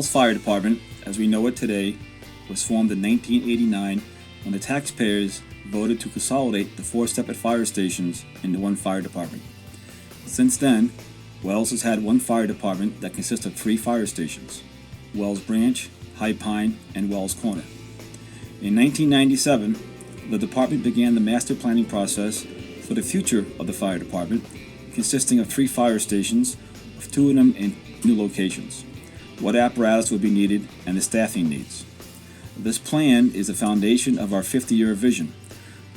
Wells Fire Department, as we know it today, was formed in 1989 when the taxpayers voted to consolidate the 4 separate fire stations into one fire department. Since then, Wells has had one fire department that consists of 3 fire stations: Wells Branch, High Pine, and Wells Corner. In 1997, the department began the master planning process for the future of the fire department, consisting of 3 fire stations, with 2 of them in new locations, what apparatus would be needed, and the staffing needs. This plan is the foundation of our 50-year vision.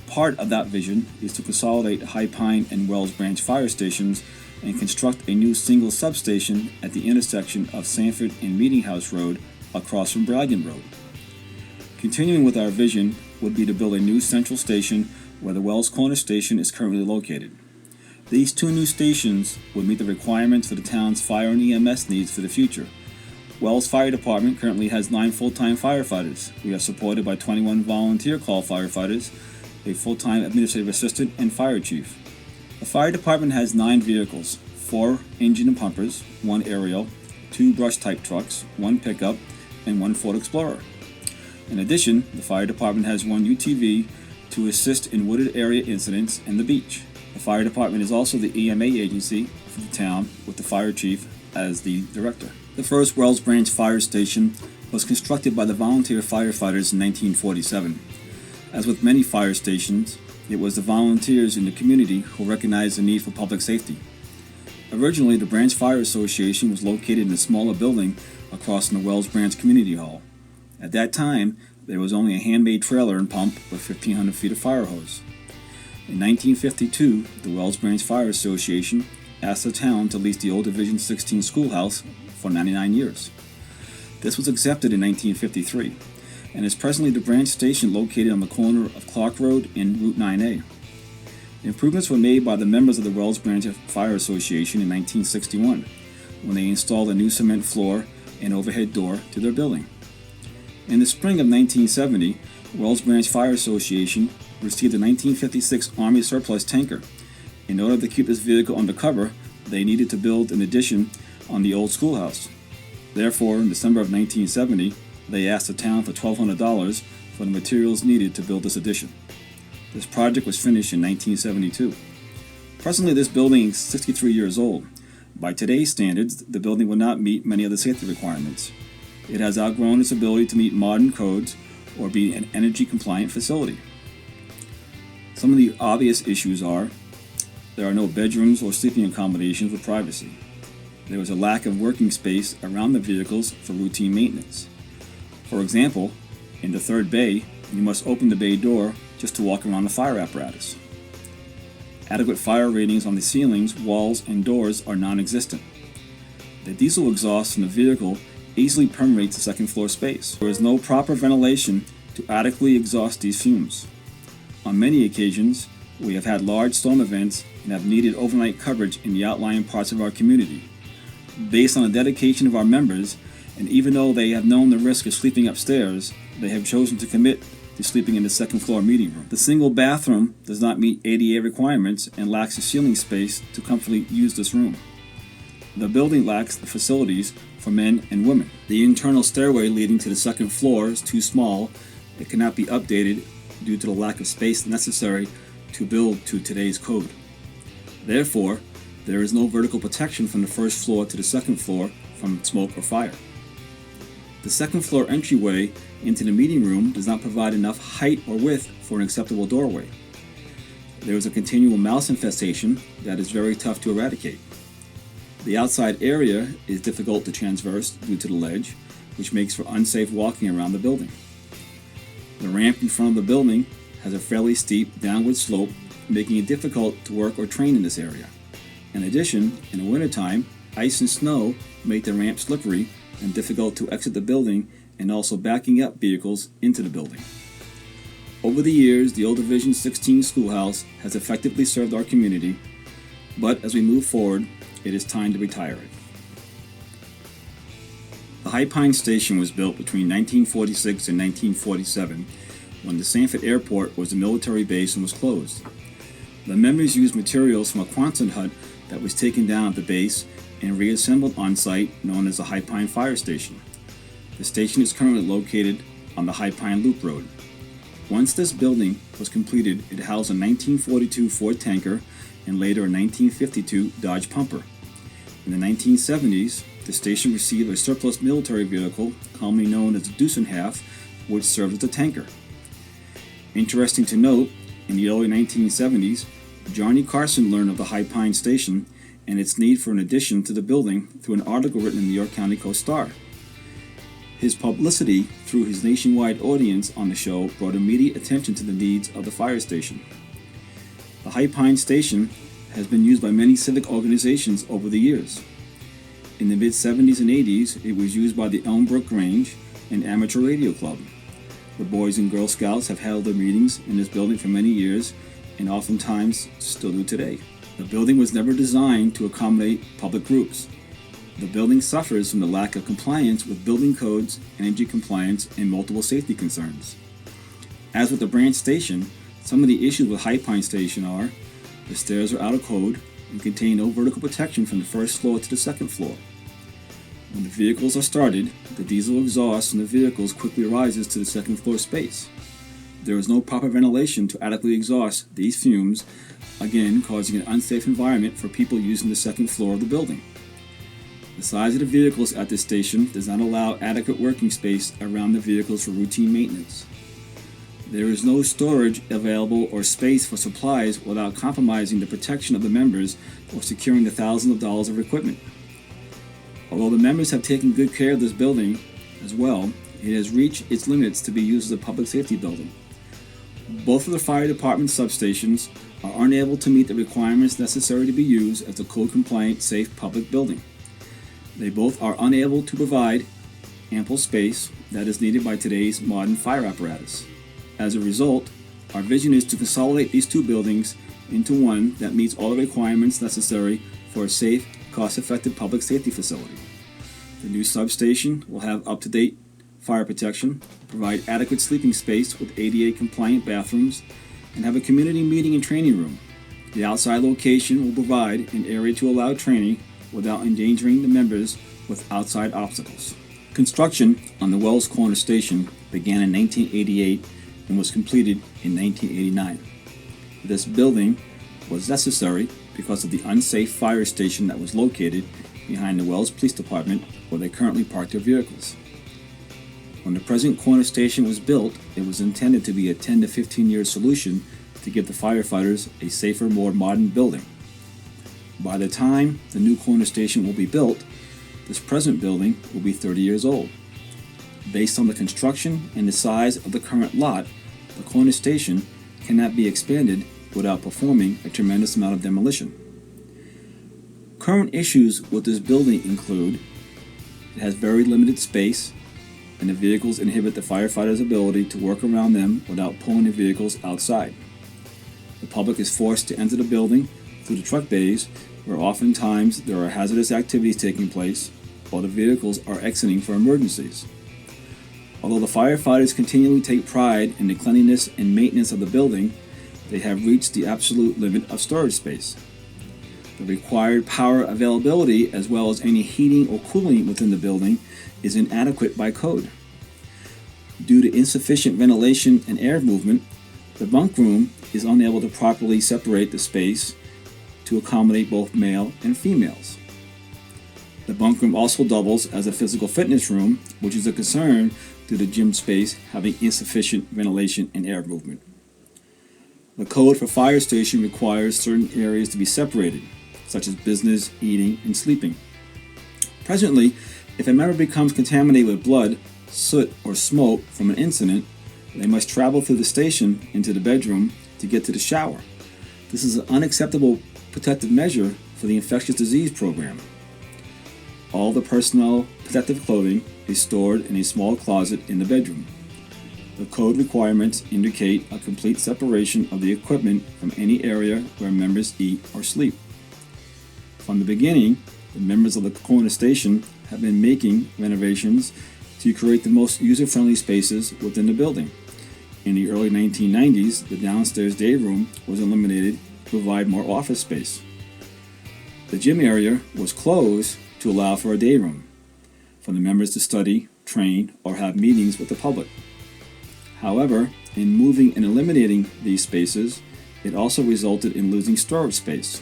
Part of that vision is to consolidate High Pine and Wells Branch fire stations and construct a new single substation at the intersection of Sanford and Meeting House Road across from Braggon Road. Continuing with our vision would be to build a new central station where the Wells Corner station is currently located. These 2 new stations would meet the requirements for the town's fire and EMS needs for the future. Wells Fire Department currently has 9 full-time firefighters. We are supported by 21 volunteer call firefighters, a full-time administrative assistant, and fire chief. The fire department has 9 vehicles: 4 engine and pumpers, 1 aerial, 2 brush-type trucks, 1 pickup, and 1 Ford Explorer. In addition, the fire department has 1 UTV to assist in wooded area incidents and the beach. The fire department is also the EMA agency for the town, with the fire chief as the director. The first Wells Branch fire station was constructed by the volunteer firefighters in 1947. As with many fire stations, it was the volunteers in the community who recognized the need for public safety. Originally, the Branch Fire Association was located in a smaller building across from the Wells Branch Community Hall. At that time, there was only a handmade trailer and pump with 1,500 feet of fire hose. In 1952, the Wells Branch Fire Association asked the town to lease the old Division 16 schoolhouse for 99 years. This was accepted in 1953 and is presently the branch station located on the corner of Clark Road and Route 9A. Improvements were made by the members of the Wells Branch Fire Association in 1961 when they installed a new cement floor and overhead door to their building. In the spring of 1970, the Wells Branch Fire Association received a 1956 Army surplus tanker. In order to keep this vehicle undercover, they needed to build an addition on the old schoolhouse. Therefore, in December of 1970, they asked the town for $1,200 for the materials needed to build this addition. This project was finished in 1972. Presently, this building is 63 years old. By today's standards, the building will not meet many of the safety requirements. It has outgrown its ability to meet modern codes or be an energy-compliant facility. Some of the obvious issues are: there are no bedrooms or sleeping accommodations with privacy. There is a lack of working space around the vehicles for routine maintenance. For example, in the 3rd bay, you must open the bay door just to walk around the fire apparatus. Adequate fire ratings on the ceilings, walls, and doors are non-existent. The diesel exhaust from the vehicle easily permeates the 2nd floor space. There is no proper ventilation to adequately exhaust these fumes. On many occasions, we have had large storm events and have needed overnight coverage in the outlying parts of our community. Based on the dedication of our members, and even though they have known the risk of sleeping upstairs, they have chosen to commit to sleeping in the 2nd floor meeting room. The single bathroom does not meet ADA requirements and lacks the ceiling space to comfortably use this room. The building lacks the facilities for men and women. The internal stairway leading to the 2nd floor is too small. It cannot be updated due to the lack of space necessary to build to today's code. Therefore, there is no vertical protection from the 1st floor to the 2nd floor from smoke or fire. The 2nd floor entryway into the meeting room does not provide enough height or width for an acceptable doorway. There is a continual mouse infestation that is very tough to eradicate. The outside area is difficult to traverse due to the ledge, which makes for unsafe walking around the building. The ramp in front of the building has a fairly steep downward slope, making it difficult to work or train in this area. In addition, in the wintertime, ice and snow make the ramp slippery and difficult to exit the building, and also backing up vehicles into the building. Over the years, the old Division 16 schoolhouse has effectively served our community, but as we move forward, it is time to retire it. The High Pine Station was built between 1946 and 1947 when the Sanford Airport was a military base and was closed. The members used materials from a Quonset hut that was taken down at the base and reassembled on site, known as the High Pine Fire Station. The station is currently located on the High Pine Loop Road. Once this building was completed, it housed a 1942 Ford tanker and later a 1952 Dodge pumper. In the 1970s, the station received a surplus military vehicle, commonly known as the Deuce-and-a-Half, which served as a tanker. Interesting to note, in the early 1970s, Johnny Carson learned of the High Pine station and its need for an addition to the building through an article written in the New York County Coast-Star. His publicity through his nationwide audience on the show brought immediate attention to the needs of the fire station. The High Pine station has been used by many civic organizations over the years. In the mid-70s and 80s, it was used by the Elmbrook Grange and Amateur Radio Club. The Boys and Girl Scouts have held their meetings in this building for many years and oftentimes still do today. The building was never designed to accommodate public groups. The building suffers from the lack of compliance with building codes, energy compliance, and multiple safety concerns. As with the Branch Station, some of the issues with High Pine Station are the stairs are out of code and contain no vertical protection from the first floor to the second floor. When the vehicles are started, the diesel exhaust from the vehicles quickly rises to the second floor space. There is no proper ventilation to adequately exhaust these fumes, again causing an unsafe environment for people using the second floor of the building. The size of the vehicles at this station does not allow adequate working space around the vehicles for routine maintenance. There is no storage available or space for supplies without compromising the protection of the members or securing the thousands of dollars of equipment. Although the members have taken good care of this building as well, it has reached its limits to be used as a public safety building. Both of the fire department substations are unable to meet the requirements necessary to be used as a code-compliant, safe public building. They both are unable to provide ample space that is needed by today's modern fire apparatus. As a result, our vision is to consolidate these two buildings into one that meets all the requirements necessary for a safe, cost-effective public safety facility. The new substation will have up-to-date fire protection, provide adequate sleeping space with ADA-compliant bathrooms, and have a community meeting and training room. The outside location will provide an area to allow training without endangering the members with outside obstacles. Construction on the Wells Corner Station began in 1988 and was completed in 1989. This building was necessary because of the unsafe fire station that was located behind the Wells Police Department where they currently park their vehicles. When the present corner station was built, it was intended to be a 10 to 15 year solution to give the firefighters a safer, more modern building. By the time the new corner station will be built, this present building will be 30 years old. Based on the construction and the size of the current lot, the corner station cannot be expanded without performing a tremendous amount of demolition. Current issues with this building include it has very limited space, and the vehicles inhibit the firefighters' ability to work around them without pulling the vehicles outside. The public is forced to enter the building through the truck bays, where oftentimes there are hazardous activities taking place, while the vehicles are exiting for emergencies. Although the firefighters continually take pride in the cleanliness and maintenance of the building, they have reached the absolute limit of storage space. The required power availability, as well as any heating or cooling within the building, is inadequate by code. Due to insufficient ventilation and air movement, the bunk room is unable to properly separate the space to accommodate both male and females. The bunk room also doubles as a physical fitness room, which is a concern due to gym space having insufficient ventilation and air movement. The code for fire station requires certain areas to be separated, such as business, eating, and sleeping. Presently, if a member becomes contaminated with blood, soot, or smoke from an incident, they must travel through the station into the bedroom to get to the shower. This is an unacceptable protective measure for the infectious disease program. All the personnel protective clothing is stored in a small closet in the bedroom. The code requirements indicate a complete separation of the equipment from any area where members eat or sleep. From the beginning, the members of the corner station have been making renovations to create the most user-friendly spaces within the building. In the early 1990s, the downstairs day room was eliminated to provide more office space. The gym area was closed to allow for a day room for the members to study train, or have meetings with the public. However, in moving and eliminating these spaces, it also resulted in losing storage space.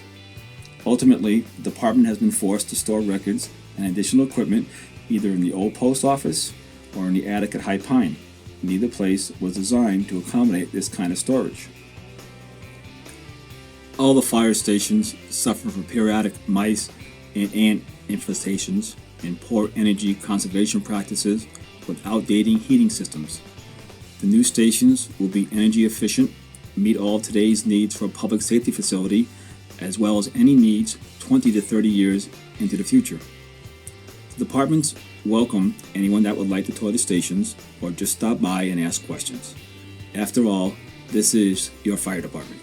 Ultimately, the department has been forced to store records and additional equipment either in the old post office or in the attic at High Pine. Neither place was designed to accommodate this kind of storage. All the fire stations suffer from periodic mice and ant infestations and poor energy conservation practices with outdated heating systems. The new stations will be energy efficient, meet all of today's needs for a public safety facility, as well as any needs 20 to 30 years into the future. The departments welcome anyone that would like to tour the stations or just stop by and ask questions. After all, this is your fire department.